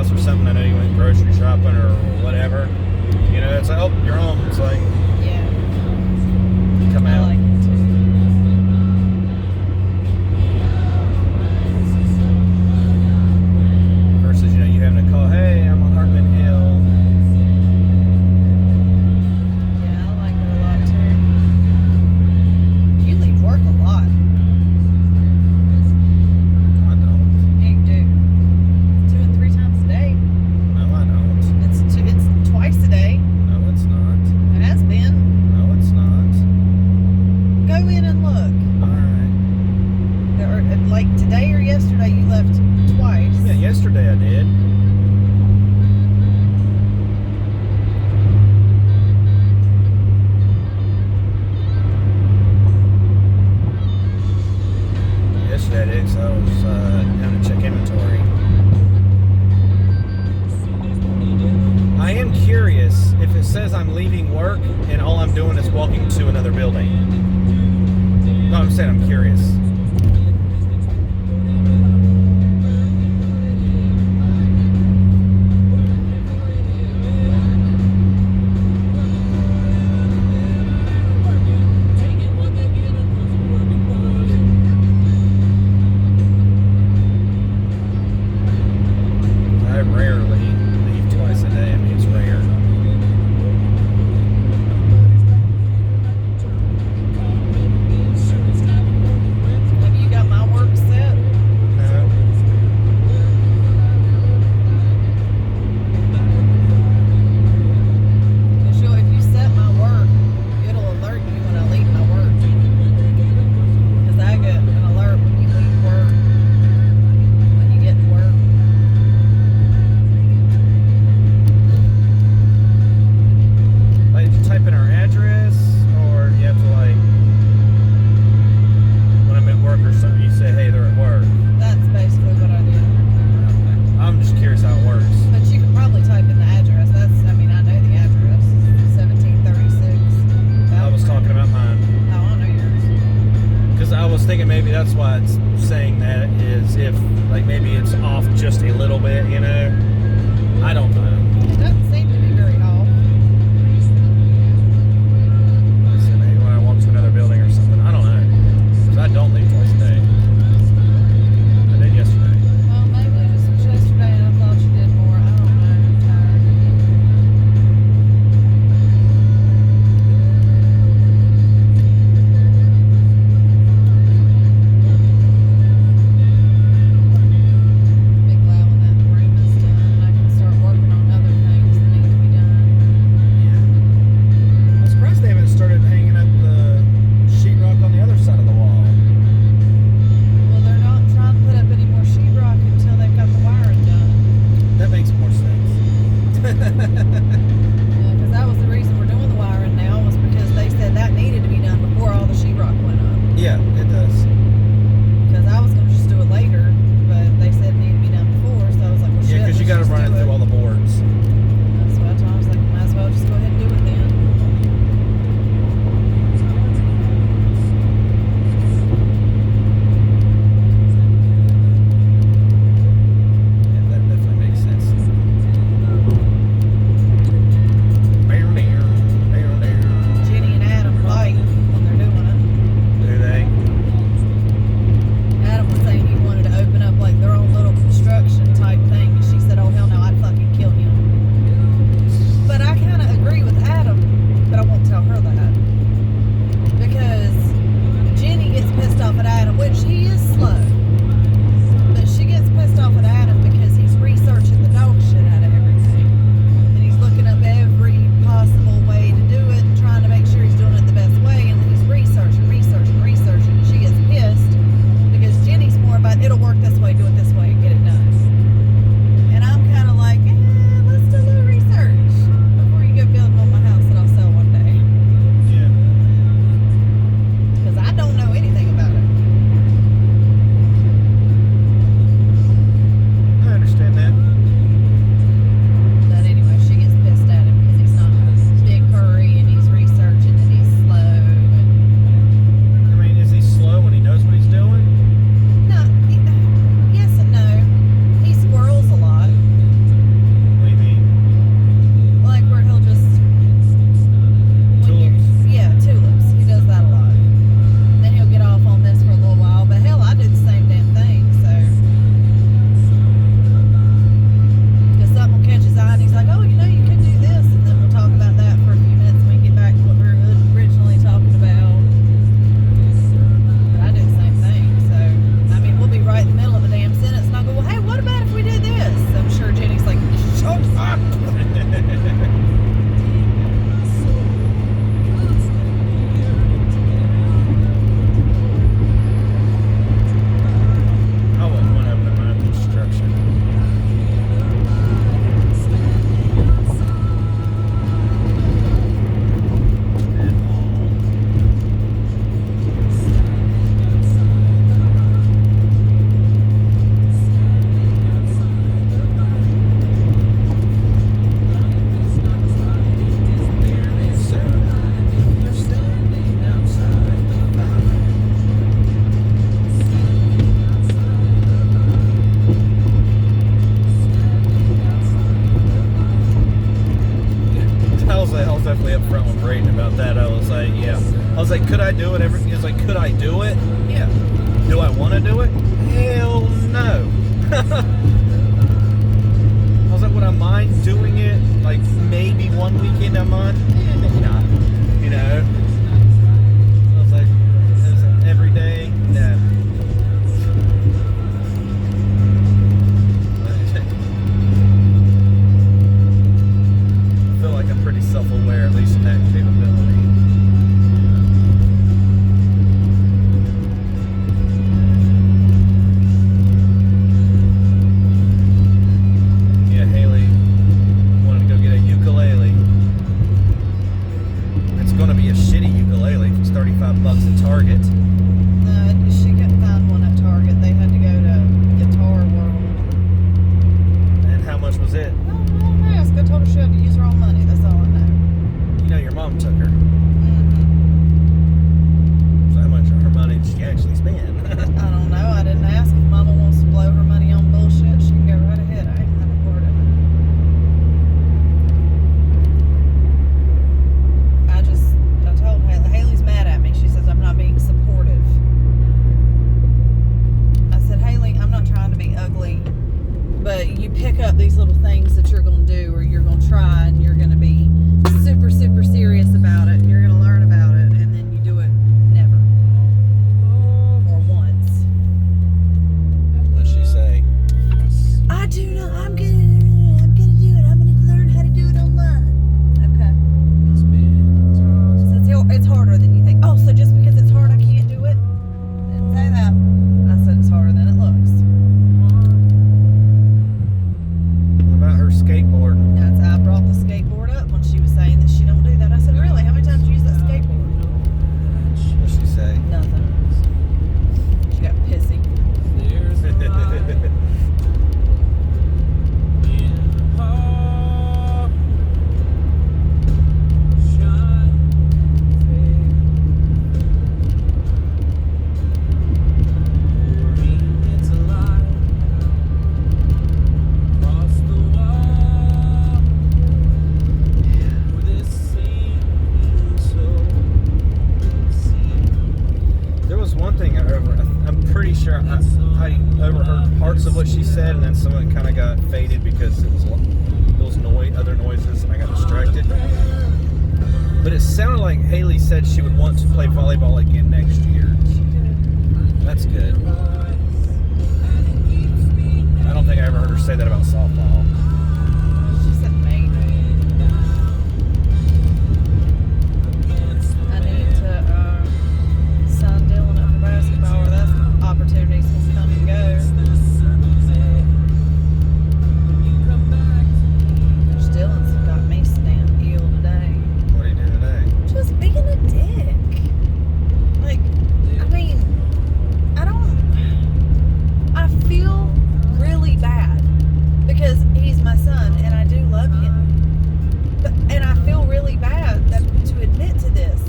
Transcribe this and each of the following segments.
house or something. I know you went grocery shopping or whatever. You know, it's like, oh, you're home. It's like, Yeah. come I out. like it too. Versus, you know, you having to call, hey, I'm on Hartman Hill. Yeah, I like it a lot too. You leave work a lot. I don't. Yeah, you do. 2 and 3 times a day. No, I don't. It's twice a day. No, it's not. It has been. No, it's not. Go in and look. All right. Or, like today or yesterday, you left twice. Yeah, yesterday I did. Yesterday I did, so I was having to check inventory. I am curious if it says I'm leaving work and all I'm doing is walking to another building. No, I'm saying I'm curious. I rarely leave twice a day. I mean, it's rare. Have you got my work set? No. Because if you set my work, it'll alert you when I leave my work. Because I get an alert when you leave work, when you get to work. Like, did you type in our address, or you have to, like, when I'm at work or something, you say, hey, they're at work? That's basically what I do. I'm just curious how it works. But you can probably type in the address. I know the address. 1736. I was talking about mine. Oh, I know yours. Because I was thinking maybe that's why it's saying that, is if, like, maybe it's off just a little bit, you know? I don't know. It doesn't seem to be very off. So maybe when I walk to another building or something. I don't know. Because I don't leave twice a day. I did yesterday. Well, maybe it was yesterday and I thought you did more. I don't know. I'm tired. Be glad when that room is done and I can start working on other things that need to be done. Yeah. I'm surprised they haven't started hanging up the sheetrock on the other side of the wall. Well, they're not trying to put up any more sheetrock until they've got the wiring done. That makes more sense. Yeah, because that was the reason we're doing the wiring now, was because they said that needed to be done before all the sheetrock went up. Yeah, it does. Because I was going to just do it later, but they said it needed to be done before, so I was like, well, Yeah, shit, because you got let's to just run it do through all the boards. That's what I told him. I was like, might as well just go ahead and do it then. Yeah, that definitely makes sense. Jenny and Adam fight when they're doing it. Do they? totally upfront with Brayden about that. I was like, yeah. I was like, could I do it? He was like, could I do it? Yeah. Do I want to do it? Hell no. I was like, would I mind doing it like maybe one weekend a month? Maybe not. You know? I was like, every day? No. I feel like I'm pretty self-aware, at least in that capability. Yeah, Haley wanted to go get a ukulele. It's going to be a shitty ukulele. It's $35 at Target. She couldn't find one at Target. They had to go to Guitar World. And how much was it? I don't know. I told her she had to use her own money. That's all I know. You know, your mom took her. Mm-hmm. So how much of her money did she actually spend? I don't know. I didn't ask. If Mama wants to blow her money on bullshit, she can go right ahead. I ain't had a word of it. I told Haley. Haley's mad at me. She says I'm not being supportive. I said, Haley, I'm not trying to be ugly, but you pick up these little things that you're going to do or you're going to try and you're going to be super, super serious about it and you're going to learn about it and then you do it never. Or once. What'd she say? I do know. I'm gonna do it. I'm gonna learn how to do it online. Okay. So it's harder than you think. Oh, so just because it's hard, I can't do it? Didn't say that. I said it's harder than it looks. What about her skateboard? I brought the skateboard up when she was saying that she don't do that. I said, really? How many times do you use that skateboard? What'd she say? Nothing. She got pissy. There was one thing I'm pretty sure I overheard parts of what she said, and then some of it kind of got faded because it was other noises, and I got distracted. But it sounded like Haley said she would want to play volleyball again next year. That's good. I don't think I ever heard her say that about softball. She said maybe. I need to sign Dylan up for basketball, or that's opportunities will come and go. Dylan's got me stand ill today. What are you doing today? Just being a dick. Like, I mean, I feel really bad because he's my son and I do love him. And I feel really bad to admit to this.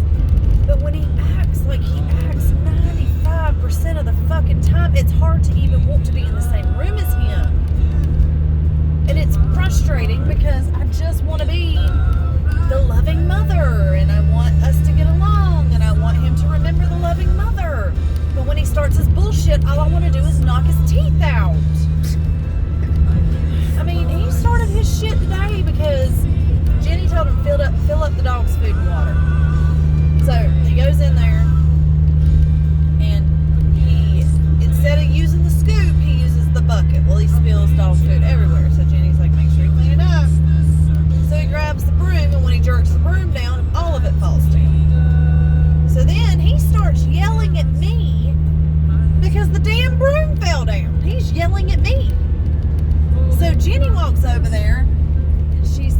But when he acts like he acts 95% of the fucking time, it's hard to even want to be in the same room as him. And it's frustrating because I just want to be the loving mother and I want us to get along and I want him to remember the loving mother. But when he starts his bullshit, all I want to do is knock his teeth out. I mean, he started his shit today because Jenny told him fill up the dog's food and water. So he goes in there and he, instead of using the scoop, he uses the bucket. Well, he spills dog food everywhere. So Jenny's like, make sure you clean it up. So he grabs the broom, and when he jerks the broom down, all of it falls down. So then he starts yelling at me because the damn broom fell down. He's yelling at me. So Jenny walks over there and she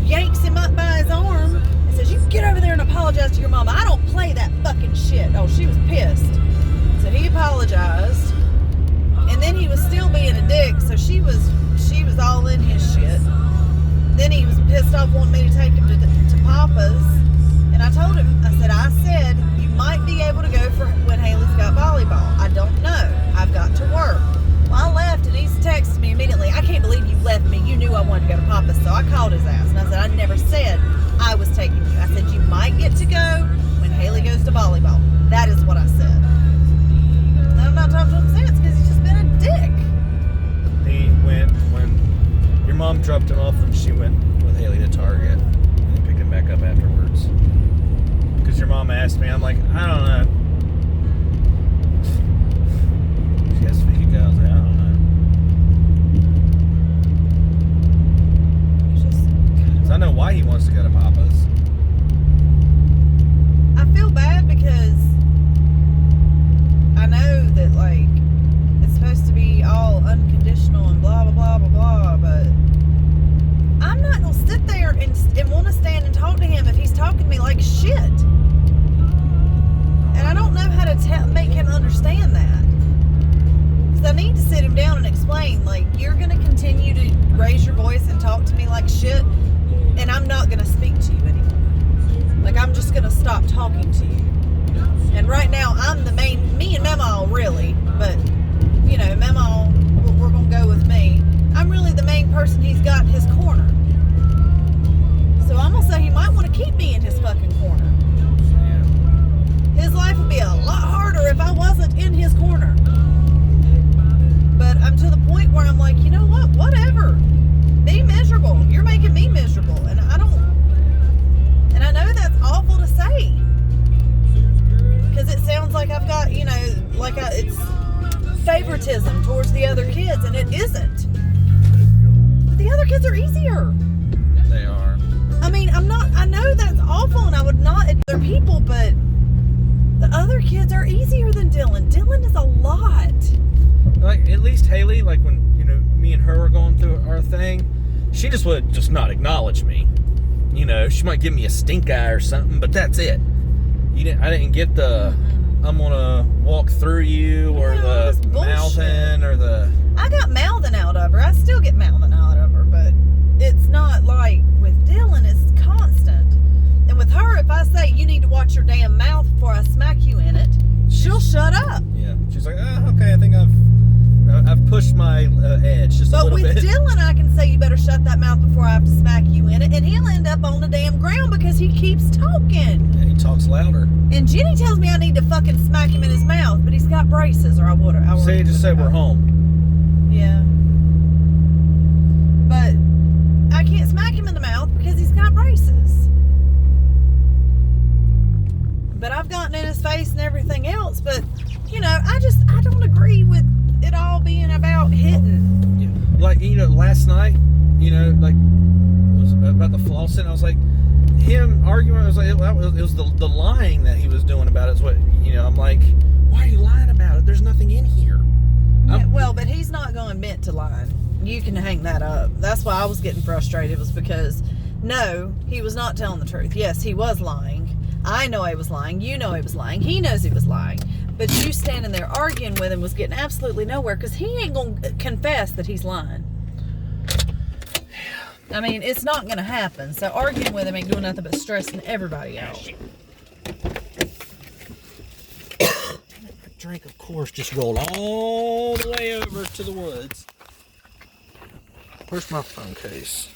yanks him up by his arm and says, you get over there and apologize to your mama. I don't play that fucking shit. Oh, she was pissed. So he apologized. And then he was still being a dick, so she was all in his shit. Then he was pissed off wanting me to take him to Papa's. And I told him, I said, you might be able to go for when Haley's got volleyball. I don't know. I've got to work. Well, I left and he's texted me immediately. I can't believe you left me. You knew I wanted to go to Papa's, so I called his ass. And I said, I never said I was taking get to go when Haley goes to volleyball. That is what I said. And I've not talked to him since because he's just been a dick. He went when your mom dropped him off and she went with Haley to Target and he picked him back up afterwards. Because your mom asked me, I'm like, I don't know. She asked if he could go. I was like, I don't know. He's just. 'Cause I know why he wants to go to Papa's. I feel bad because I know that, like, it's supposed to be all unconditional and blah, blah, blah, blah, blah, but I'm not going to sit there and want to stand and talk to him if he's talking to me like shit. And I don't know how to make him understand that. Because I need to sit him down and explain, like, you're going to continue to raise your voice and talk to me like shit, and I'm not going to speak to you anymore. Like, I'm just going to stop talking to you. And right now, I'm the main, me and Mama, really, but, you know, Mama, we're going to go with me. I'm really the main person he's got in his corner. So I'm going to say he might want to keep me in his fucking corner. Yeah. His life would be a lot harder if I wasn't in his corner. But I'm to the point where I'm like, you know what? Whatever. Be miserable. You're making me miserable. And I know that's awful to say. Because it sounds like I've got, you know, like it's favoritism towards the other kids, and it isn't. But the other kids are easier. They are. I mean, I know that's awful, and I would not at other people, but the other kids are easier than Dylan. Dylan is a lot. Like, at least Haley, like when, you know, me and her were going through our thing, she just would just not acknowledge me. You know, she might give me a stink eye or something, but that's it. I didn't get the I'm gonna walk through you or the mouthing or the. I got mouthing out of her. I still get mouthing out of her, but it's not like with Dylan. It's constant. And with her, if I say you need to watch your damn mouth before I smack you in it, she'll shut up. Yeah, she's like, okay, I think I've pushed my edge just a little bit. But with Dylan, I can say you better shut that mouth before I have to smack you in it, and he'll end up on the damn ground because he keeps talking. Yeah, he talks louder. And Jenny tells me I need to fucking smack him in his mouth, but he's got braces, or I would have. Say, just say we're home. Yeah. But I can't smack him in the mouth because he's got braces. But I've gotten in his face and everything else, but, you know, I don't agree with it all being about hitting. Yeah. Like, you know, last night, you know, like, it was about the flossing. I was like, him arguing, I was like, it was the lying that he was doing about it is what, you know, I'm like, why are you lying about it? There's nothing in here. Yeah, well, but he's not going to admit to lying. You can hang that up. That's why I was getting frustrated, was because, no, he was not telling the truth. Yes, he was lying. I know he was lying. You know he was lying. He knows he was lying. But you standing there arguing with him was getting absolutely nowhere because he ain't going to confess that he's lying. I mean, it's not going to happen. So arguing with him ain't doing nothing but stressing everybody out. That drink, of course, just rolled all the way over to the woods. Where's my phone case?